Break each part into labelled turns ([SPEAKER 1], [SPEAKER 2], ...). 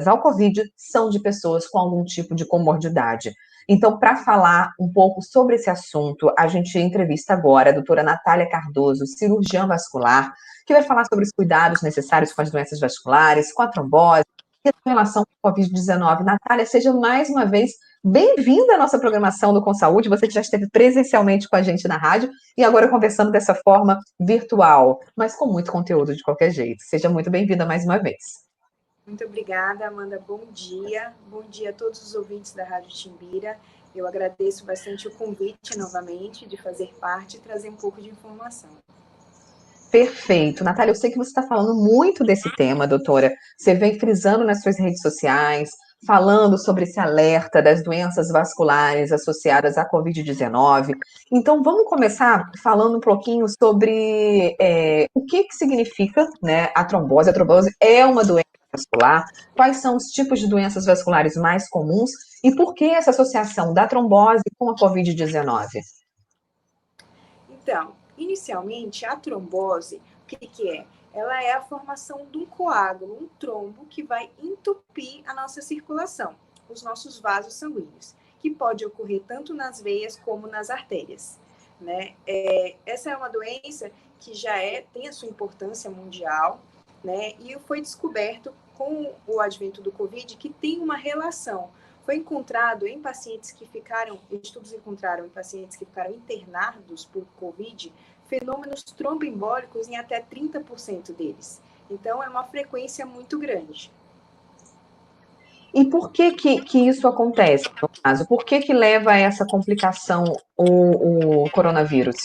[SPEAKER 1] ao Covid são de pessoas com algum tipo de comorbidade. Então, para falar um pouco sobre esse assunto, a gente entrevista agora a doutora Natália Cardoso, cirurgiã vascular, que vai falar sobre os cuidados necessários com as doenças vasculares, com a trombose e a relação com a Covid-19. Natália, seja mais uma vez bem-vinda à nossa programação do Com Saúde. Você que já esteve presencialmente com a gente na rádio e agora conversando dessa forma virtual, mas com muito conteúdo de qualquer jeito. Seja muito bem-vinda mais uma vez.
[SPEAKER 2] Muito obrigada, Amanda. Bom dia. Bom dia a todos os ouvintes da Rádio Timbira. Eu agradeço bastante o convite novamente de fazer parte e trazer um pouco de informação.
[SPEAKER 1] Perfeito. Natália, eu sei que você está falando muito desse tema, doutora. Você vem frisando nas suas redes sociais, falando sobre esse alerta das doenças vasculares associadas à Covid-19. Então, vamos começar falando um pouquinho sobre o que significa, né, a trombose. A trombose é uma doença vascular. Quais são os tipos de doenças vasculares mais comuns e por que essa associação da trombose com a Covid-19?
[SPEAKER 2] Então, inicialmente, a trombose, o que é? Ela é a formação de um coágulo, um trombo, que vai entupir a nossa circulação, os nossos vasos sanguíneos, que pode ocorrer tanto nas veias como nas artérias, né? Essa é uma doença que já tem a sua importância mundial, né? E foi descoberto com o advento do Covid que tem uma relação. Foi encontrado em pacientes que estudos encontraram em pacientes que ficaram internados por Covid, fenômenos tromboembólicos em até 30% deles. Então, é uma frequência muito grande.
[SPEAKER 1] E por que isso acontece, no caso? Por que leva a essa complicação o coronavírus?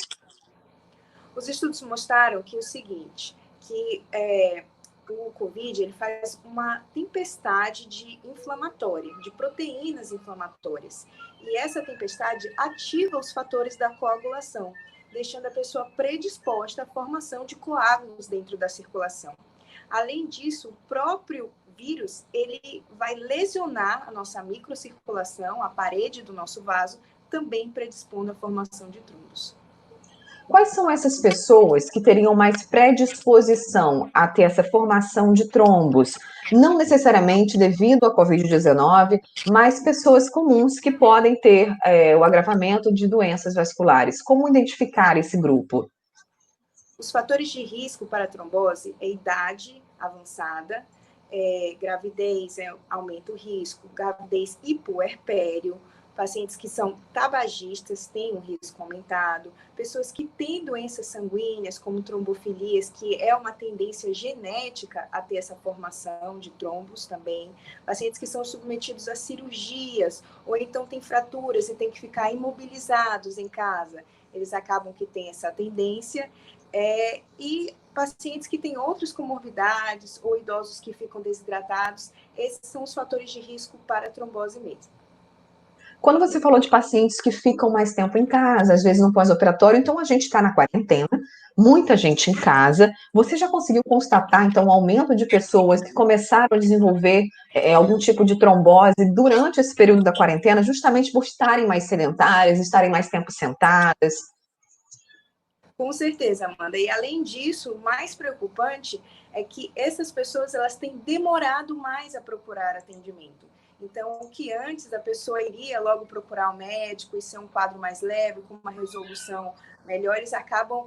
[SPEAKER 2] Os estudos mostraram que o seguinte, que o Covid ele faz uma tempestade de proteínas inflamatórias. E essa tempestade ativa os fatores da coagulação, deixando a pessoa predisposta à formação de coágulos dentro da circulação. Além disso, o próprio vírus ele vai lesionar a nossa microcirculação, a parede do nosso vaso, também predispondo à formação de trombos.
[SPEAKER 1] Quais são essas pessoas que teriam mais predisposição a ter essa formação de trombos? Não necessariamente devido à Covid-19, mas pessoas comuns que podem ter o agravamento de doenças vasculares. Como identificar esse grupo?
[SPEAKER 2] Os fatores de risco para a trombose é idade avançada, gravidez aumenta o risco, gravidez e puerpério, pacientes que são tabagistas têm um risco aumentado, pessoas que têm doenças sanguíneas, como trombofilias, que é uma tendência genética a ter essa formação de trombos também, pacientes que são submetidos a cirurgias, ou então têm fraturas e têm que ficar imobilizados em casa, eles acabam que têm essa tendência, e pacientes que têm outras comorbidades, ou idosos que ficam desidratados, esses são os fatores de risco para a trombose mesmo.
[SPEAKER 1] Quando você falou de pacientes que ficam mais tempo em casa, às vezes no pós-operatório, então a gente está na quarentena, muita gente em casa. Você já conseguiu constatar, então, um aumento de pessoas que começaram a desenvolver algum tipo de trombose durante esse período da quarentena, justamente por estarem mais sedentárias, estarem mais tempo sentadas?
[SPEAKER 2] Com certeza, Amanda. E além disso, o mais preocupante é que essas pessoas elas têm demorado mais a procurar atendimento. Então, o que antes a pessoa iria logo procurar o médico e ser um quadro mais leve, com uma resolução melhor, eles acabam,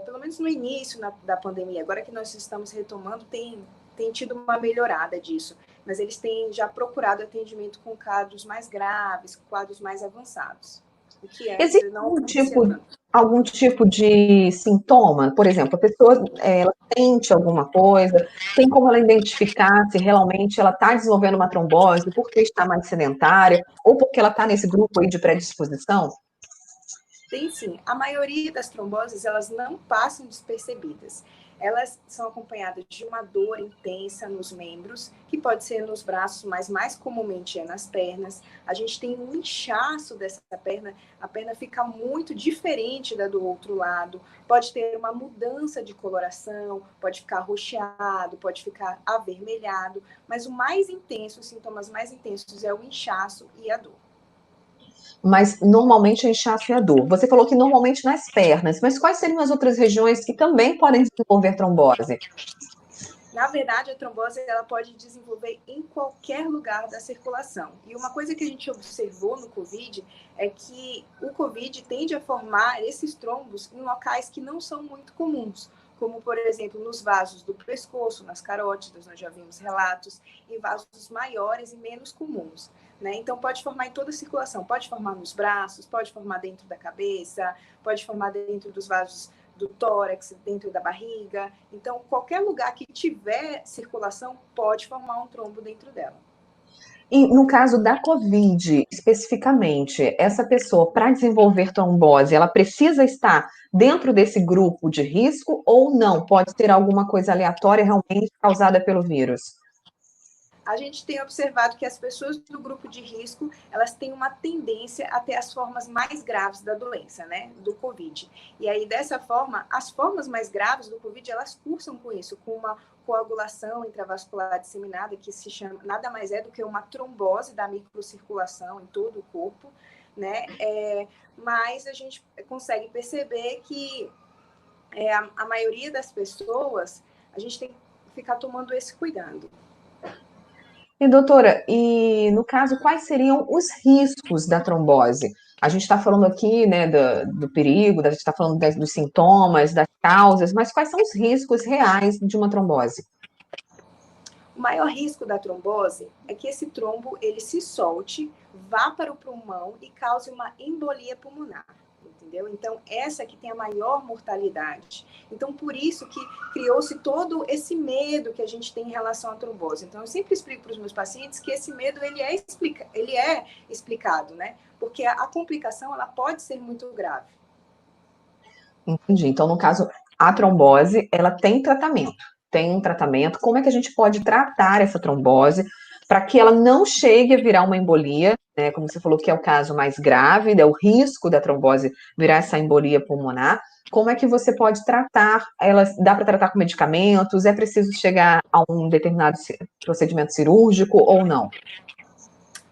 [SPEAKER 2] pelo menos no início da pandemia, agora que nós estamos retomando, tem tido uma melhorada disso. Mas eles têm já procurado atendimento com quadros mais graves, quadros mais avançados. O que antes
[SPEAKER 1] Existe
[SPEAKER 2] não acontecia
[SPEAKER 1] algum tipo de sintoma? Por exemplo, a pessoa ela sente alguma coisa, tem como ela identificar se realmente ela está desenvolvendo uma trombose porque está mais sedentária ou porque ela está nesse grupo aí de predisposição?
[SPEAKER 2] Tem sim. A maioria das tromboses, elas não passam despercebidas. Elas são acompanhadas de uma dor intensa nos membros, que pode ser nos braços, mas mais comumente é nas pernas. A gente tem um inchaço dessa perna, a perna fica muito diferente da do outro lado. Pode ter uma mudança de coloração, pode ficar roxeado, pode ficar avermelhado. Mas o mais intenso, os sintomas mais intensos é o inchaço e a dor.
[SPEAKER 1] Mas normalmente é inchaço e a dor. Você falou que normalmente nas pernas, mas quais seriam as outras regiões que também podem desenvolver trombose?
[SPEAKER 2] Na verdade, a trombose ela pode desenvolver em qualquer lugar da circulação. E uma coisa que a gente observou no COVID é que o COVID tende a formar esses trombos em locais que não são muito comuns, como, por exemplo, nos vasos do pescoço, nas carótidas, nós já vimos relatos, em vasos maiores e menos comuns. Né? Então, pode formar em toda a circulação, pode formar nos braços, pode formar dentro da cabeça, pode formar dentro dos vasos do tórax, dentro da barriga. Então, qualquer lugar que tiver circulação pode formar um trombo dentro dela.
[SPEAKER 1] E no caso da COVID, especificamente, essa pessoa, para desenvolver trombose, ela precisa estar dentro desse grupo de risco ou não? Pode ter alguma coisa aleatória realmente causada pelo vírus?
[SPEAKER 2] A gente tem observado que as pessoas do grupo de risco, elas têm uma tendência a ter as formas mais graves da doença, né, do COVID. E aí, dessa forma, as formas mais graves do COVID, elas cursam com isso, com uma coagulação intravascular disseminada, que se chama, nada mais é do que uma trombose da microcirculação em todo o corpo, né, mas a gente consegue perceber que a maioria das pessoas, a gente tem que ficar tomando esse cuidado.
[SPEAKER 1] E, doutora, e no caso, quais seriam os riscos da trombose? A gente está falando aqui, né, do perigo, a gente está falando dos sintomas, das causas, mas quais são os riscos reais de uma trombose?
[SPEAKER 2] O maior risco da trombose é que esse trombo ele se solte, vá para o pulmão e cause uma embolia pulmonar, entendeu? Então, essa que tem a maior mortalidade. Então, por isso que criou-se todo esse medo que a gente tem em relação à trombose. Então, eu sempre explico para os meus pacientes que esse medo ele é explicado, né? Porque a complicação ela pode ser muito grave.
[SPEAKER 1] Entendi. Então, no caso, a trombose, ela tem tratamento. Tem um tratamento. Como é que a gente pode tratar essa trombose para que ela não chegue a virar uma embolia, né? Como você falou que é o caso mais grave, né? O risco da trombose virar essa embolia pulmonar. Como é que você pode tratar? Ela dá para tratar com medicamentos? É preciso chegar a um determinado procedimento cirúrgico ou não?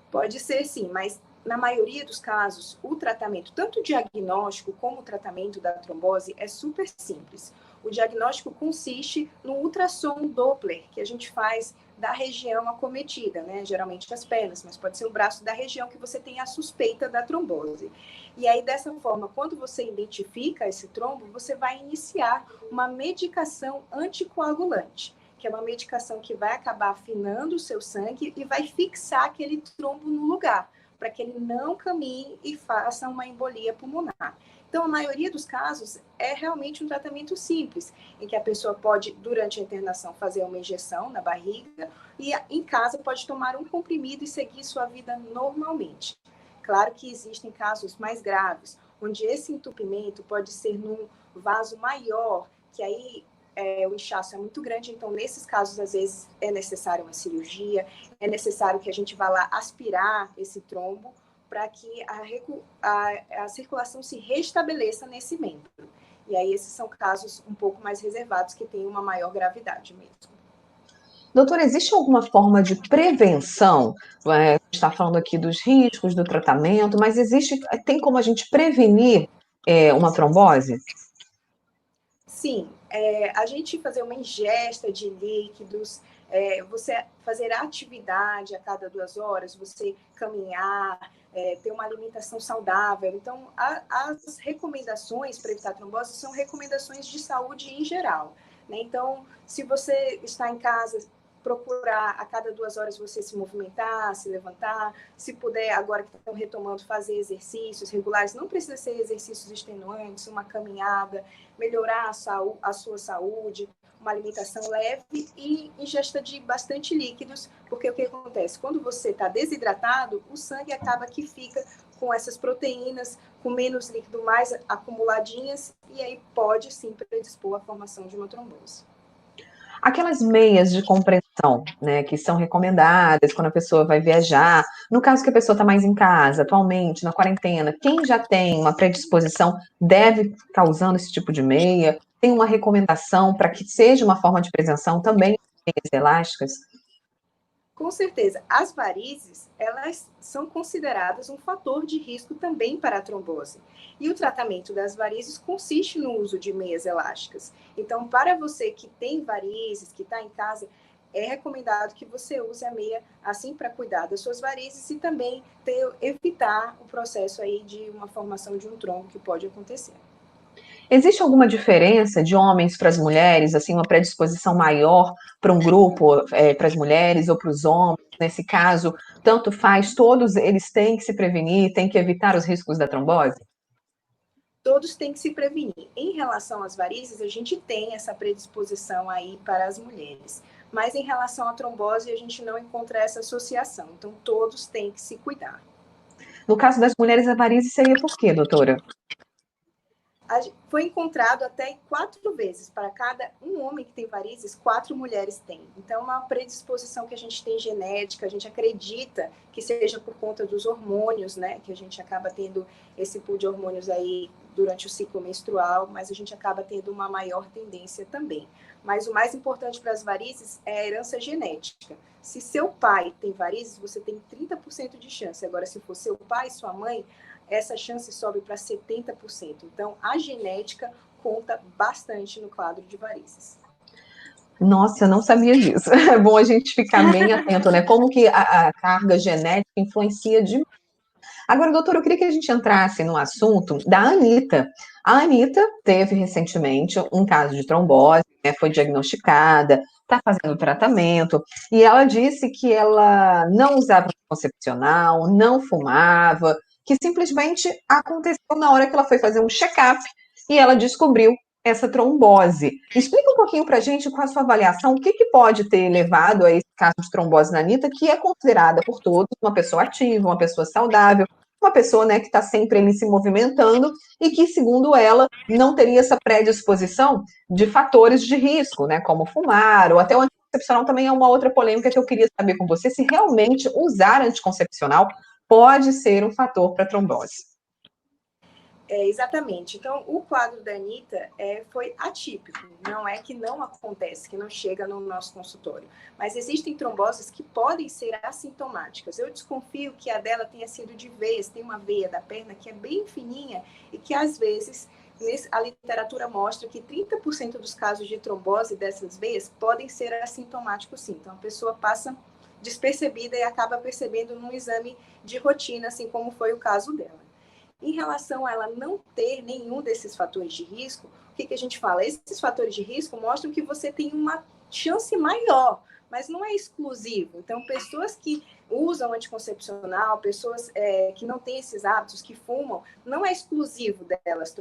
[SPEAKER 2] Pode ser sim, mas na maioria dos casos, o tratamento, tanto o diagnóstico como o tratamento da trombose, é super simples. O diagnóstico consiste no ultrassom Doppler, que a gente faz da região acometida, né? Geralmente as pernas, mas pode ser o braço da região que você tem a suspeita da trombose. E aí, dessa forma, quando você identifica esse trombo, você vai iniciar uma medicação anticoagulante, que é uma medicação que vai acabar afinando o seu sangue e vai fixar aquele trombo no lugar, para que ele não caminhe e faça uma embolia pulmonar. Então, a maioria dos casos é realmente um tratamento simples, em que a pessoa pode, durante a internação, fazer uma injeção na barriga e em casa pode tomar um comprimido e seguir sua vida normalmente. Claro que existem casos mais graves, onde esse entupimento pode ser num vaso maior, que aí o inchaço é muito grande, então nesses casos às vezes é necessário uma cirurgia, é necessário que a gente vá lá aspirar esse trombo para que a circulação se restabeleça nesse membro. E aí esses são casos um pouco mais reservados, que têm uma maior gravidade mesmo.
[SPEAKER 1] Doutora, existe alguma forma de prevenção? A gente está falando aqui dos riscos do tratamento, mas tem como a gente prevenir uma trombose?
[SPEAKER 2] Sim, a gente fazer uma ingesta de líquidos, você fazer atividade a cada 2 horas, você caminhar, ter uma alimentação saudável. Então, as recomendações para evitar trombose são recomendações de saúde em geral, né? Então, se você está em casa, procurar a cada 2 horas você se movimentar, se levantar, se puder, agora que estão retomando, fazer exercícios regulares, não precisa ser exercícios extenuantes, uma caminhada, melhorar a sua saúde, uma alimentação leve e ingesta de bastante líquidos, porque o que acontece? Quando você está desidratado, o sangue acaba que fica com essas proteínas, com menos líquido, mais acumuladinhas, e aí pode sim predispor à formação de uma trombose.
[SPEAKER 1] Aquelas meias de compressão, né, que são recomendadas quando a pessoa vai viajar, no caso que a pessoa está mais em casa, atualmente, na quarentena, quem já tem uma predisposição deve ficar usando esse tipo de meia? Tem uma recomendação para que seja uma forma de prevenção também, meias elásticas?
[SPEAKER 2] Com certeza. As varizes, elas são consideradas um fator de risco também para a trombose. E o tratamento das varizes consiste no uso de meias elásticas. Então, para você que tem varizes, que está em casa, é recomendado que você use a meia assim para cuidar das suas varizes e também evitar o processo aí de uma formação de um trombo que pode acontecer.
[SPEAKER 1] Existe alguma diferença de homens para as mulheres, assim, uma predisposição maior para um grupo, para as mulheres ou para os homens? Nesse caso, tanto faz, todos eles têm que se prevenir, têm que evitar os riscos da trombose?
[SPEAKER 2] Todos têm que se prevenir. Em relação às varizes, a gente tem essa predisposição aí para as mulheres. Mas em relação à trombose, a gente não encontra essa associação. Então, todos têm que se cuidar.
[SPEAKER 1] No caso das mulheres, a varize seria por quê, doutora?
[SPEAKER 2] Foi encontrado até 4 vezes. Para cada um homem que tem varizes, 4 mulheres têm. Então, é uma predisposição que a gente tem genética, a gente acredita que seja por conta dos hormônios, né? Que a gente acaba tendo esse pool de hormônios aí durante o ciclo menstrual, mas a gente acaba tendo uma maior tendência também. Mas o mais importante para as varizes é a herança genética. Se seu pai tem varizes, você tem 30% de chance. Agora, se for seu pai e sua mãe, essa chance sobe para 70%. Então, a genética conta bastante no quadro de varizes.
[SPEAKER 1] Nossa, eu não sabia disso. É bom a gente ficar bem atento, né? Como que a carga genética influencia demais. Agora, doutora, eu queria que a gente entrasse no assunto da Anitta. A Anitta teve recentemente um caso de trombose, né, foi diagnosticada, está fazendo tratamento, e ela disse que ela não usava anticoncepcional, não fumava, que simplesmente aconteceu na hora que ela foi fazer um check-up e ela descobriu essa trombose. Explica um pouquinho para a gente qual a sua avaliação, o que, que pode ter levado a esse caso de trombose na Anitta, que é considerada por todos uma pessoa ativa, uma pessoa saudável, uma pessoa, né, que está sempre ali se movimentando e que, segundo ela, não teria essa predisposição de fatores de risco, né, como fumar ou até o anticoncepcional também é uma outra polêmica que eu queria saber com você, se realmente usar anticoncepcional pode ser um fator para trombose.
[SPEAKER 2] Exatamente. Então, o quadro da Anitta foi atípico. Não é que não acontece, que não chega no nosso consultório. Mas existem tromboses que podem ser assintomáticas. Eu desconfio que a dela tenha sido de veias. Tem uma veia da perna que é bem fininha e que, às vezes, a literatura mostra que 30% dos casos de trombose dessas veias podem ser assintomáticos, sim. Então, a pessoa passa despercebida e acaba percebendo num exame de rotina, assim como foi o caso dela. Em relação a ela não ter nenhum desses fatores de risco, o que a gente fala? Esses fatores de risco mostram que você tem uma chance maior, mas não é exclusivo. Então, pessoas que usam anticoncepcional, pessoas que não têm esses hábitos, que fumam, não é exclusivo delas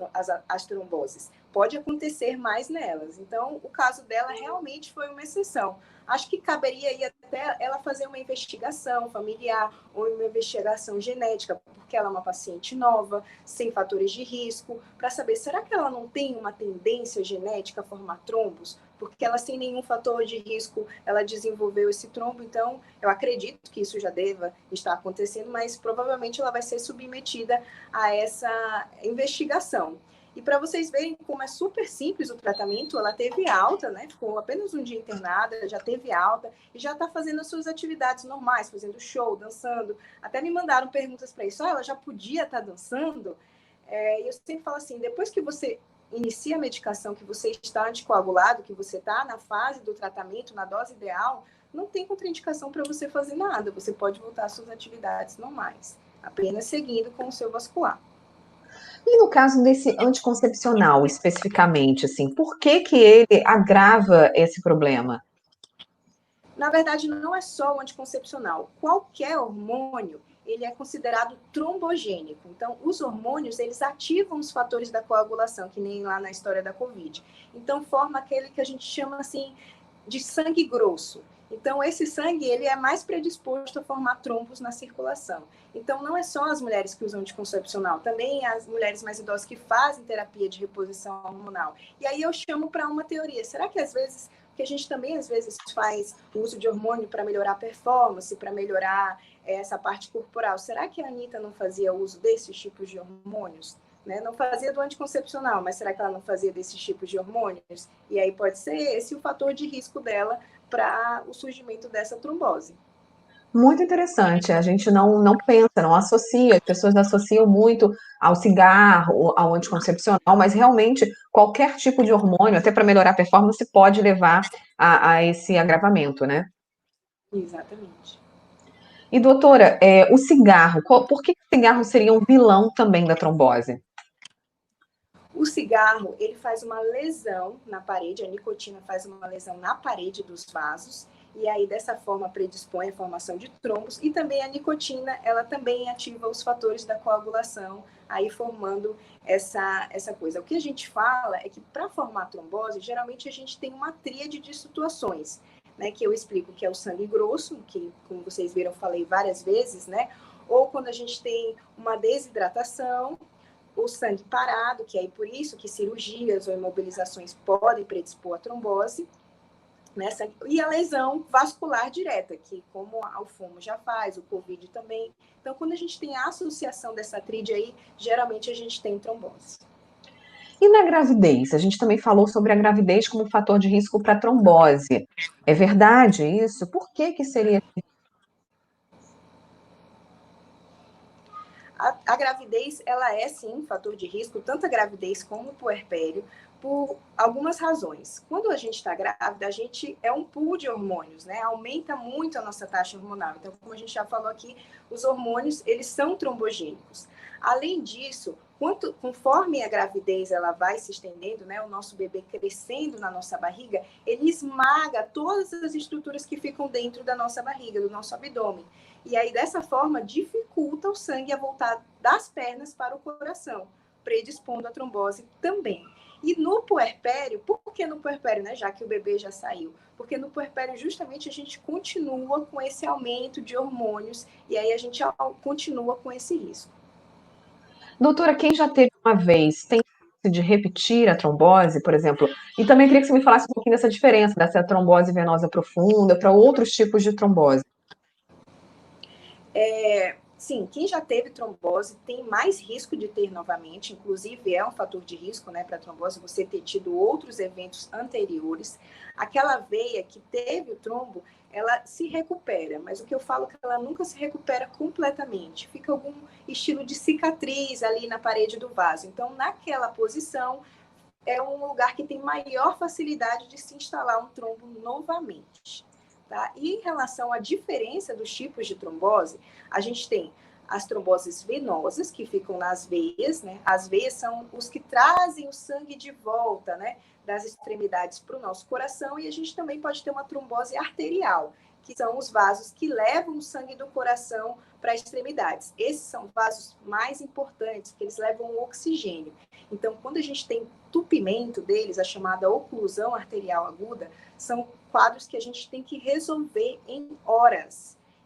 [SPEAKER 2] as tromboses. Pode acontecer mais nelas. Então, o caso dela realmente foi uma exceção. Acho que caberia aí até ela fazer uma investigação familiar ou uma investigação genética, porque ela é uma paciente nova, sem fatores de risco, para saber, será que ela não tem uma tendência genética a formar trombos? Porque ela, sem nenhum fator de risco, ela desenvolveu esse trombo, então eu acredito que isso já deva estar acontecendo, mas provavelmente ela vai ser submetida a essa investigação. E para vocês verem como é super simples o tratamento, ela teve alta, né? Ficou apenas um dia internada, já teve alta e já está fazendo as suas atividades normais, fazendo show, dançando. Até me mandaram perguntas para isso. Ela já podia estar dançando? E eu sempre falo assim, depois que você inicia a medicação, que você está anticoagulado, que você está na fase do tratamento, na dose ideal, não tem contraindicação para você fazer nada. Você pode voltar às suas atividades normais, apenas seguindo com o seu vascular.
[SPEAKER 1] E no caso desse anticoncepcional, especificamente, assim, por que que ele agrava esse problema?
[SPEAKER 2] Na verdade, não é só o anticoncepcional. Qualquer hormônio, ele é considerado trombogênico. Então, os hormônios, eles ativam os fatores da coagulação, que nem lá na história da Covid. Então, forma aquele que a gente chama, assim, de sangue grosso. Então, esse sangue, ele é mais predisposto a formar trombos na circulação. Então, não é só as mulheres que usam anticoncepcional, também as mulheres mais idosas que fazem terapia de reposição hormonal. E aí eu chamo para uma teoria. Será que, às vezes, que a gente também, às vezes, faz uso de hormônio para melhorar a performance, para melhorar essa parte corporal. Será que a Anitta não fazia uso desses tipos de hormônios? Né? Não fazia do anticoncepcional, mas será que ela não fazia desses tipos de hormônios? E aí pode ser esse o fator de risco dela para o surgimento dessa trombose.
[SPEAKER 1] Muito interessante. A gente não pensa, não associa, as pessoas associam muito ao cigarro, ao anticoncepcional, mas realmente qualquer tipo de hormônio, até para melhorar a performance, pode levar a esse agravamento, né?
[SPEAKER 2] Exatamente.
[SPEAKER 1] E doutora, o cigarro, por que o cigarro seria um vilão também da trombose?
[SPEAKER 2] O cigarro, ele faz uma lesão na parede, a nicotina faz uma lesão na parede dos vasos, e aí dessa forma predispõe a formação de trombos, e também a nicotina, ela também ativa os fatores da coagulação, aí formando essa coisa. O que a gente fala é que para formar trombose, geralmente a gente tem uma tríade de situações, né, que eu explico que é o sangue grosso, que como vocês viram, falei várias vezes, né, ou quando a gente tem uma desidratação, o sangue parado, que é por isso que cirurgias ou imobilizações podem predispor a trombose, né? E a lesão vascular direta, que como o fumo já faz, o Covid também. Então, quando a gente tem a associação dessa tríade aí, geralmente a gente tem trombose.
[SPEAKER 1] E na gravidez? A gente também falou sobre a gravidez como fator de risco para trombose. É verdade isso? Por que que seria?
[SPEAKER 2] A gravidez, ela é sim um fator de risco, tanto a gravidez como o puerpério, por algumas razões. Quando a gente está grávida, a gente é um pool de hormônios, né? Aumenta muito a nossa taxa hormonal. Então, como a gente já falou aqui, os hormônios, eles são trombogênicos. Além disso, conforme a gravidez ela vai se estendendo, né, o nosso bebê crescendo na nossa barriga, ele esmaga todas as estruturas que ficam dentro da nossa barriga, do nosso abdômen. E aí, dessa forma, dificulta o sangue a voltar das pernas para o coração, predispondo a trombose também. E no puerpério, por que no puerpério, né? Já que o bebê já saiu? Porque no puerpério, justamente, a gente continua com esse aumento de hormônios e aí a gente continua com esse risco.
[SPEAKER 1] Doutora, quem já teve uma vez, tem chance de repetir a trombose, por exemplo? E também queria que você me falasse um pouquinho dessa diferença, dessa trombose venosa profunda para outros tipos de trombose.
[SPEAKER 2] Sim, quem já teve trombose tem mais risco de ter novamente, inclusive é um fator de risco, né, para trombose, você ter tido outros eventos anteriores. Aquela veia que teve o trombo, ela se recupera, mas o que eu falo é que ela nunca se recupera completamente. Fica algum estilo de cicatriz ali na parede do vaso. Então, naquela posição, é um lugar que tem maior facilidade de se instalar um trombo novamente. Tá? E em relação à diferença dos tipos de trombose, a gente tem as tromboses venosas, que ficam nas veias, né? As veias são os que trazem o sangue de volta, né, das extremidades para o nosso coração, e a gente também pode ter uma trombose arterial, que são os vasos que levam o sangue do coração para as extremidades. Esses são vasos mais importantes, porque eles levam o oxigênio. Então, quando a gente tem entupimento deles, a chamada oclusão arterial aguda, são quadros que a gente tem que resolver em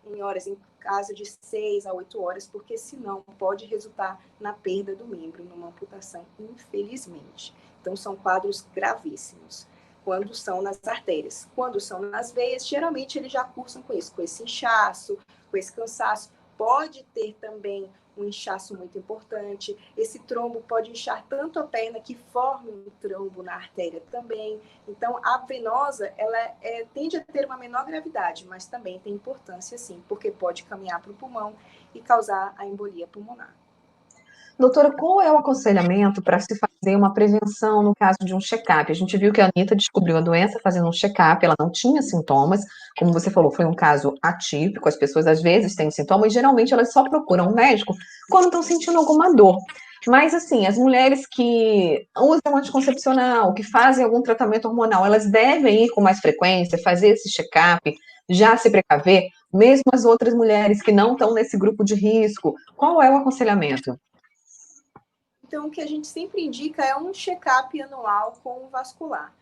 [SPEAKER 2] em caso de 6 a 8 horas, porque senão pode resultar na perda do membro, numa amputação, infelizmente. Então, são quadros gravíssimos quando são nas artérias. Quando são nas veias, geralmente eles já cursam com isso, com esse inchaço, com esse cansaço. Pode ter também um inchaço muito importante. Esse trombo pode inchar tanto a perna que forme um trombo na artéria também. Então, a venosa, ela tende a ter uma menor gravidade, mas também tem importância, sim, porque pode caminhar para o pulmão e causar a embolia pulmonar.
[SPEAKER 1] Doutora, qual é o aconselhamento para se fazer uma prevenção no caso de um check-up? A gente viu que a Anitta descobriu a doença fazendo um check-up, ela não tinha sintomas, como você falou, foi um caso atípico, as pessoas às vezes têm sintomas e geralmente elas só procuram um médico quando estão sentindo alguma dor. Mas, assim, as mulheres que usam anticoncepcional, que fazem algum tratamento hormonal, elas devem ir com mais frequência, fazer esse check-up, já se precaver, mesmo as outras mulheres que não estão nesse grupo de risco. Qual é o aconselhamento?
[SPEAKER 2] Então, o que a gente sempre indica é um check-up anual com o vascular.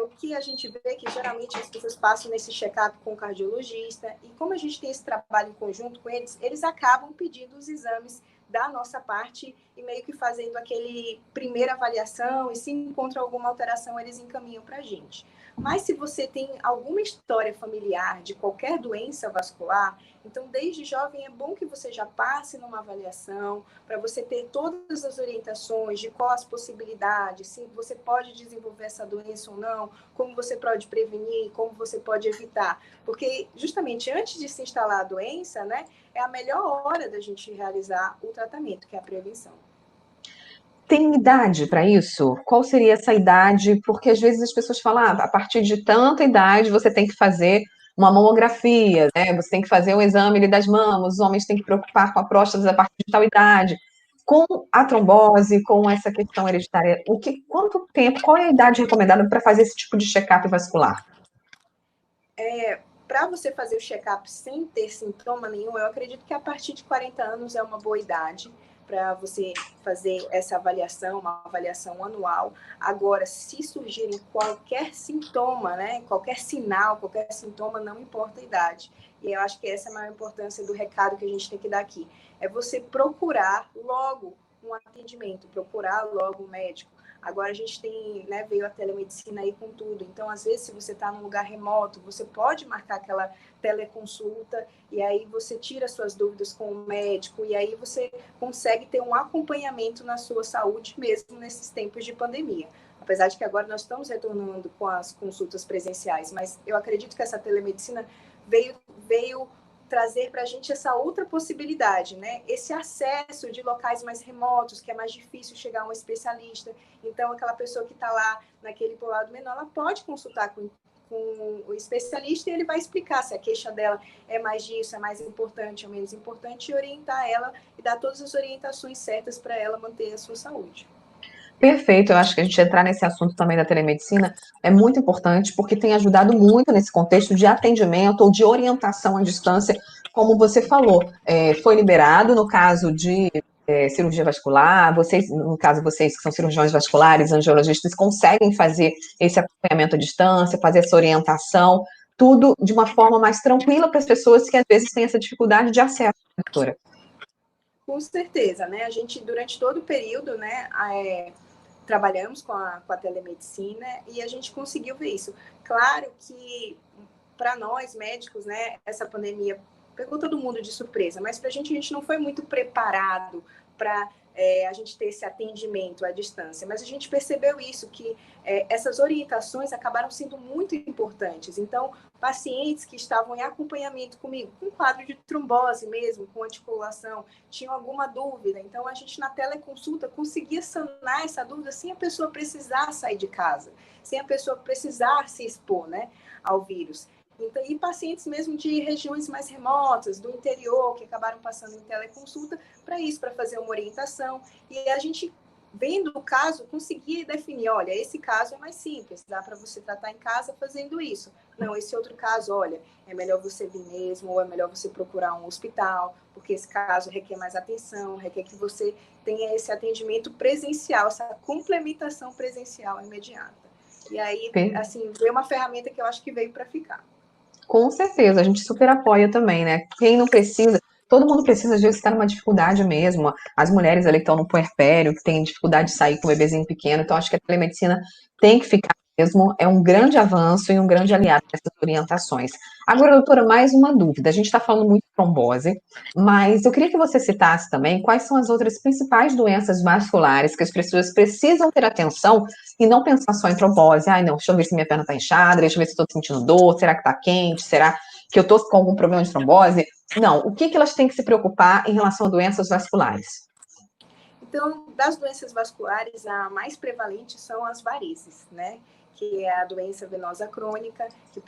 [SPEAKER 2] O que a gente vê é que geralmente as pessoas passam nesse check-up com o cardiologista, e como a gente tem esse trabalho em conjunto com eles, eles acabam pedindo os exames da nossa parte e meio que fazendo aquele primeira avaliação, e se encontra alguma alteração, eles encaminham para a gente. Mas se você tem alguma história familiar de qualquer doença vascular, então desde jovem é bom que você já passe numa avaliação para você ter todas as orientações de quais as possibilidades, se você pode desenvolver essa doença ou não, como você pode prevenir, como você pode evitar. Porque justamente antes de se instalar a doença, né, é a melhor hora da gente realizar o tratamento, que é a prevenção.
[SPEAKER 1] Tem idade para isso? Qual seria essa idade? Porque às vezes as pessoas falam, a partir de tanta idade você tem que fazer uma mamografia, né? Você tem que fazer o exame das mamas, os homens têm que preocupar com a próstata a partir de tal idade. Com a trombose, com essa questão hereditária, quanto tempo, qual é a idade recomendada para fazer esse tipo de check-up vascular?
[SPEAKER 2] Para você fazer o check-up sem ter sintoma nenhum, eu acredito que a partir de 40 anos é uma boa idade para você fazer essa avaliação, uma avaliação anual. Agora, se surgirem qualquer sintoma, né, qualquer sinal, qualquer sintoma, não importa a idade. E eu acho que essa é a maior importância do recado que a gente tem que dar aqui. É você procurar logo um atendimento, procurar logo um médico. Agora a gente tem, né, veio a telemedicina aí com tudo. Então, às vezes, se você está num lugar remoto, você pode marcar aquela teleconsulta e aí você tira suas dúvidas com o médico e aí você consegue ter um acompanhamento na sua saúde mesmo nesses tempos de pandemia. Apesar de que agora nós estamos retornando com as consultas presenciais, mas eu acredito que essa telemedicina veio trazer para a gente essa outra possibilidade, né? Esse acesso de locais mais remotos, que é mais difícil chegar a um especialista. Então, aquela pessoa que está lá naquele povoado menor, ela pode consultar com o especialista e ele vai explicar se a queixa dela é mais disso, é mais importante ou menos importante, e orientar ela e dar todas as orientações certas para ela manter a sua saúde.
[SPEAKER 1] Perfeito, eu acho que a gente entrar nesse assunto também da telemedicina é muito importante, porque tem ajudado muito nesse contexto de atendimento ou de orientação à distância, como você falou, foi liberado no caso de cirurgia vascular, vocês, no caso vocês que são cirurgiões vasculares, angiologistas, conseguem fazer esse acompanhamento à distância, fazer essa orientação, tudo de uma forma mais tranquila para as pessoas que às vezes têm essa dificuldade de acesso à doutora.
[SPEAKER 2] Com certeza, né? A gente, durante todo o período, né, trabalhamos com a telemedicina e a gente conseguiu ver isso. Claro que, para nós, médicos, né, essa pandemia pegou todo mundo de surpresa, mas para a gente não foi muito preparado para a gente ter esse atendimento à distância. Mas a gente percebeu isso, que essas orientações acabaram sendo muito importantes. Então, pacientes que estavam em acompanhamento comigo, com quadro de trombose mesmo, com anticoagulação, tinham alguma dúvida. Então, a gente, na teleconsulta, conseguia sanar essa dúvida sem a pessoa precisar sair de casa, sem a pessoa precisar se expor, né, ao vírus. Então, e pacientes mesmo de regiões mais remotas, do interior, que acabaram passando em teleconsulta para isso, para fazer uma orientação. E a gente, vendo o caso, conseguia definir, olha, esse caso é mais simples, dá para você tratar em casa fazendo isso. Não, esse outro caso, olha, é melhor você vir mesmo, ou é melhor você procurar um hospital, porque esse caso requer mais atenção, requer que você tenha esse atendimento presencial, essa complementação presencial imediata. E aí, assim, veio uma ferramenta que eu acho que veio para ficar.
[SPEAKER 1] Com certeza, a gente super apoia também, né? Quem não precisa, todo mundo precisa, às vezes, estar numa dificuldade mesmo. As mulheres ali que estão no puerpério, que têm dificuldade de sair com o bebezinho pequeno, então acho que a telemedicina tem que ficar mesmo, é um grande avanço e um grande aliado nessas orientações. Agora, doutora, mais uma dúvida. A gente está falando muito de trombose, mas eu queria que você citasse também quais são as outras principais doenças vasculares que as pessoas precisam ter atenção e não pensar só em trombose. Ai, não, deixa eu ver se minha perna está inchada, deixa eu ver se estou sentindo dor, será que está quente, será que eu estou com algum problema de trombose? Não, o que elas têm que se preocupar em relação a doenças vasculares?
[SPEAKER 2] Então, das doenças vasculares, a mais prevalente são as varizes, né? Que é a doença venosa crônica, que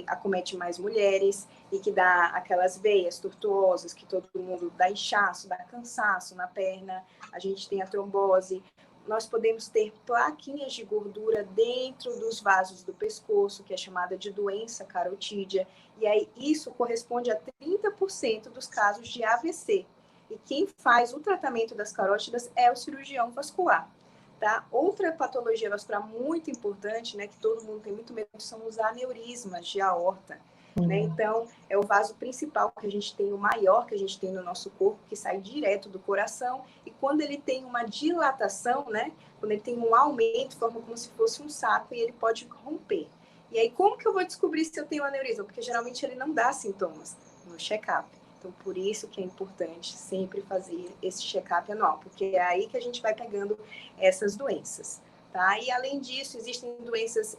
[SPEAKER 2] acomete mais mulheres e que dá aquelas veias tortuosas, que todo mundo dá inchaço, dá cansaço na perna. A gente tem a trombose. Nós podemos ter plaquinhas de gordura dentro dos vasos do pescoço, que é chamada de doença carotídea. E aí isso corresponde a 30% dos casos de AVC. E quem faz o tratamento das carótidas é o cirurgião vascular. Tá? Outra patologia vascular muito importante, né, que todo mundo tem muito medo, são os aneurismas de aorta. né? Então, é o vaso principal que a gente tem, o maior que a gente tem no nosso corpo, que sai direto do coração, e quando ele tem uma dilatação, né? Quando ele tem um aumento, forma como se fosse um saco e ele pode romper. E aí, como que eu vou descobrir se eu tenho aneurisma? Porque geralmente ele não dá sintomas no check-up. Então, por isso que é importante sempre fazer esse check-up anual, porque é aí que a gente vai pegando essas doenças, tá? E além disso, existem doenças...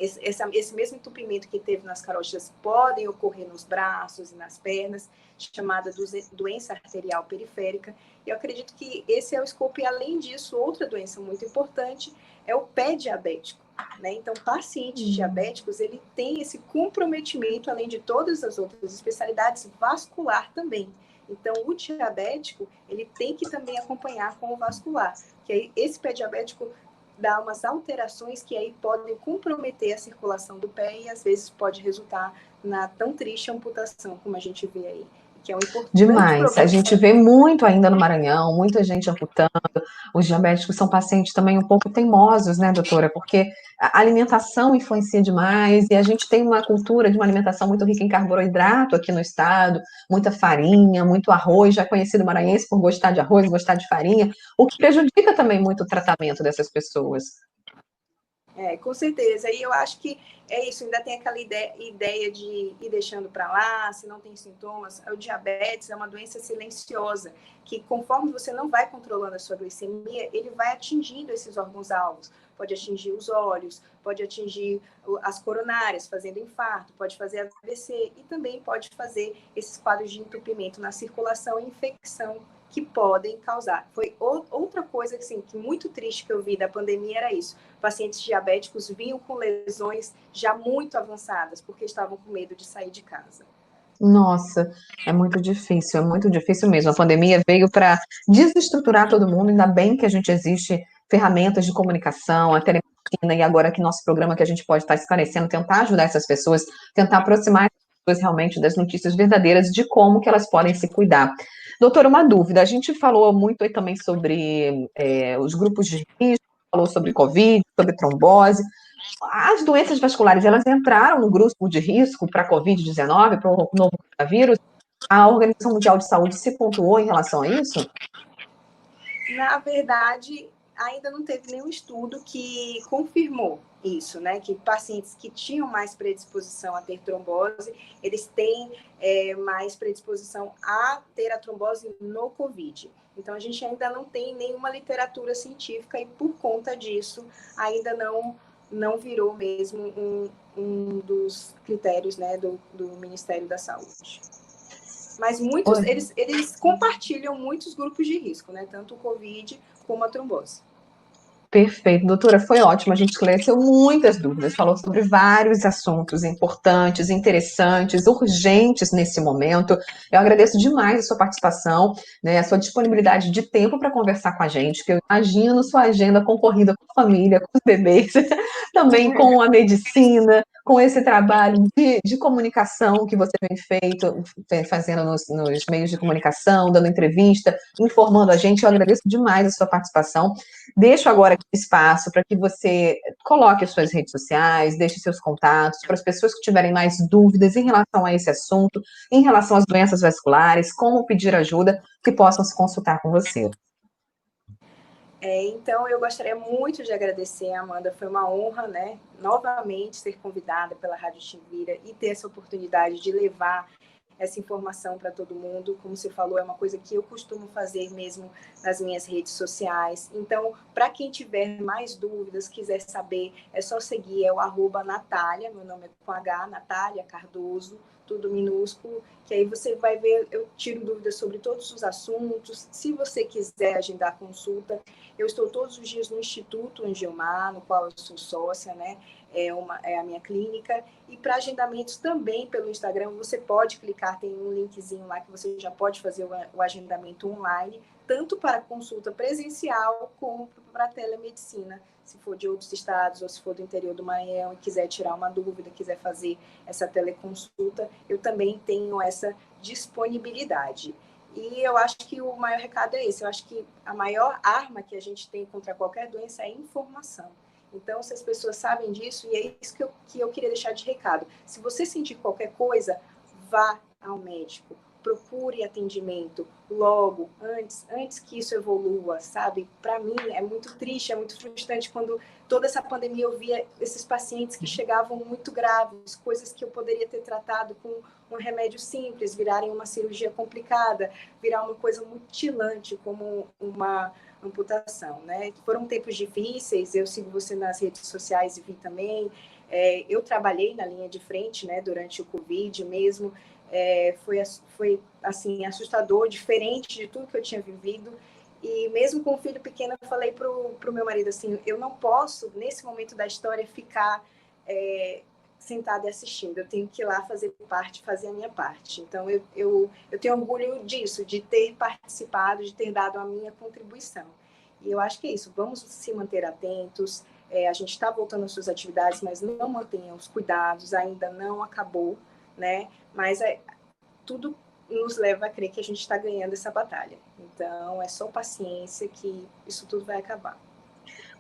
[SPEAKER 2] Esse mesmo entupimento que teve nas carotidas podem ocorrer nos braços e nas pernas, chamada doença arterial periférica. E eu acredito que esse é o escopo. E, além disso, outra doença muito importante é o pé diabético, né? Então, pacientes diabéticos, ele tem esse comprometimento, além de todas as outras especialidades, vascular também. Então, o diabético, ele tem que também acompanhar com o vascular, que aí esse pé diabético dá umas alterações que aí podem comprometer a circulação do pé e às vezes pode resultar na tão triste amputação como a gente vê aí, que é um importante
[SPEAKER 1] Demais. A
[SPEAKER 2] problema.
[SPEAKER 1] gente vê muito ainda no Maranhão, muita gente amputando. Os diabéticos são pacientes também um pouco teimosos, né, doutora? Porque a alimentação influencia demais e a gente tem uma cultura de uma alimentação muito rica em carboidrato aqui no estado, muita farinha, muito arroz, já conhecido maranhense por gostar de arroz, gostar de farinha, o que prejudica também muito o tratamento dessas pessoas.
[SPEAKER 2] Com certeza. E eu acho que é isso, ainda tem aquela ideia de ir deixando para lá, se não tem sintomas. O diabetes é uma doença silenciosa, que conforme você não vai controlando a sua glicemia, ele vai atingindo esses órgãos-alvos. Pode atingir os olhos, pode atingir as coronárias, fazendo infarto, pode fazer AVC e também pode fazer esses quadros de entupimento na circulação e infecção que podem causar. Foi outra coisa assim, que muito triste que eu vi da pandemia era isso. Pacientes diabéticos vinham com lesões já muito avançadas, porque estavam com medo de sair de casa.
[SPEAKER 1] Nossa, é muito difícil mesmo. A pandemia veio para desestruturar todo mundo, ainda bem que a gente existe ferramentas de comunicação, a telemedicina, e agora que nosso programa que a gente pode estar esclarecendo, tentar ajudar essas pessoas, tentar aproximar as pessoas realmente das notícias verdadeiras de como que elas podem se cuidar. Doutora, uma dúvida, a gente falou muito aí também sobre os grupos de risco, falou sobre Covid, sobre trombose. As doenças vasculares, elas entraram no grupo de risco para a Covid-19, para o novo coronavírus? A Organização Mundial de Saúde se pontuou em relação a isso?
[SPEAKER 2] Na verdade, ainda não teve nenhum estudo que confirmou isso, né? Que pacientes que tinham mais predisposição a ter trombose, eles têm mais predisposição a ter a trombose no COVID. Então, a gente ainda não tem nenhuma literatura científica e, por conta disso, ainda não virou mesmo um dos critérios, né, do Ministério da Saúde. Mas muitos, eles compartilham muitos grupos de risco, né? Tanto o COVID como a trombose.
[SPEAKER 1] Perfeito, doutora, foi ótimo. A gente esclareceu muitas dúvidas, falou sobre vários assuntos importantes, interessantes, urgentes nesse momento. Eu agradeço demais a sua participação, né, a sua disponibilidade de tempo para conversar com a gente, que eu imagino sua agenda concorrida com a família, com os bebês, também com a medicina, com esse trabalho de comunicação que você fazendo nos meios de comunicação, dando entrevista, informando a gente. Eu agradeço demais a sua participação. Deixo agora aqui espaço para que você coloque as suas redes sociais, deixe seus contatos para as pessoas que tiverem mais dúvidas em relação a esse assunto, em relação às doenças vasculares, como pedir ajuda, que possam se consultar com você.
[SPEAKER 2] Então, eu gostaria muito de agradecer, Amanda. Foi uma honra, né, novamente ser convidada pela Rádio Chimbira e ter essa oportunidade de levar essa informação para todo mundo. Como você falou, é uma coisa que eu costumo fazer mesmo nas minhas redes sociais. Então, para quem tiver mais dúvidas, quiser saber, é só seguir, é o @Natália, meu nome é com H, Natália Cardoso, tudo minúsculo, que aí você vai ver, eu tiro dúvidas sobre todos os assuntos. Se você quiser agendar consulta, eu estou todos os dias no Instituto Angiomar, no qual eu sou sócia, né? É a minha clínica. E para agendamentos também pelo Instagram, você pode clicar, tem um linkzinho lá que você já pode fazer o agendamento online, tanto para consulta presencial como para telemedicina, se for de outros estados ou se for do interior do Maranhão e quiser tirar uma dúvida, quiser fazer essa teleconsulta, eu também tenho essa disponibilidade. E eu acho que o maior recado é esse, eu acho que a maior arma que a gente tem contra qualquer doença é a informação. Então, se as pessoas sabem disso, e é isso que eu queria deixar de recado. Se você sentir qualquer coisa, vá ao médico, procure atendimento logo, antes que isso evolua, sabe? Para mim é muito triste, é muito frustrante quando toda essa pandemia eu via esses pacientes que chegavam muito graves, coisas que eu poderia ter tratado com um remédio simples, virarem uma cirurgia complicada, virar uma coisa mutilante, como uma amputação, né? Foram tempos difíceis, eu sigo você nas redes sociais e vi também. Eu trabalhei na linha de frente, né, durante o Covid mesmo. Foi assim, assustador, diferente de tudo que eu tinha vivido. E mesmo com um filho pequeno, eu falei pro meu marido assim, eu não posso, nesse momento da história, ficar sentada e assistindo. Eu tenho que ir lá fazer parte, fazer a minha parte. Então, eu tenho orgulho disso, de ter participado, de ter dado a minha contribuição. E eu acho que é isso. Vamos se manter atentos. A gente está voltando às suas atividades, mas não mantenham os cuidados. Ainda não acabou, né? Mas tudo nos leva a crer que a gente está ganhando essa batalha. Então, é só paciência que isso tudo vai acabar.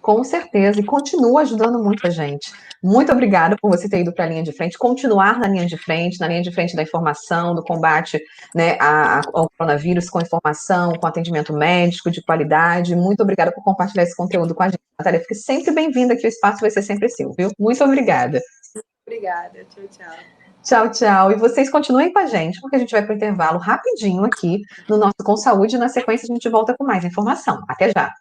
[SPEAKER 1] Com certeza, e continua ajudando muita gente. Muito obrigada por você ter ido para a linha de frente, continuar na linha de frente da informação, do combate, né, ao coronavírus, com informação, com atendimento médico de qualidade. Muito obrigada por compartilhar esse conteúdo com a gente. Natália, fique sempre bem-vinda, que o espaço vai ser sempre seu, viu? Muito obrigada.
[SPEAKER 2] Obrigada, tchau, tchau.
[SPEAKER 1] Tchau, tchau. E vocês continuem com a gente, porque a gente vai para o intervalo rapidinho aqui no nosso Com Saúde. Na sequência, a gente volta com mais informação. Até já.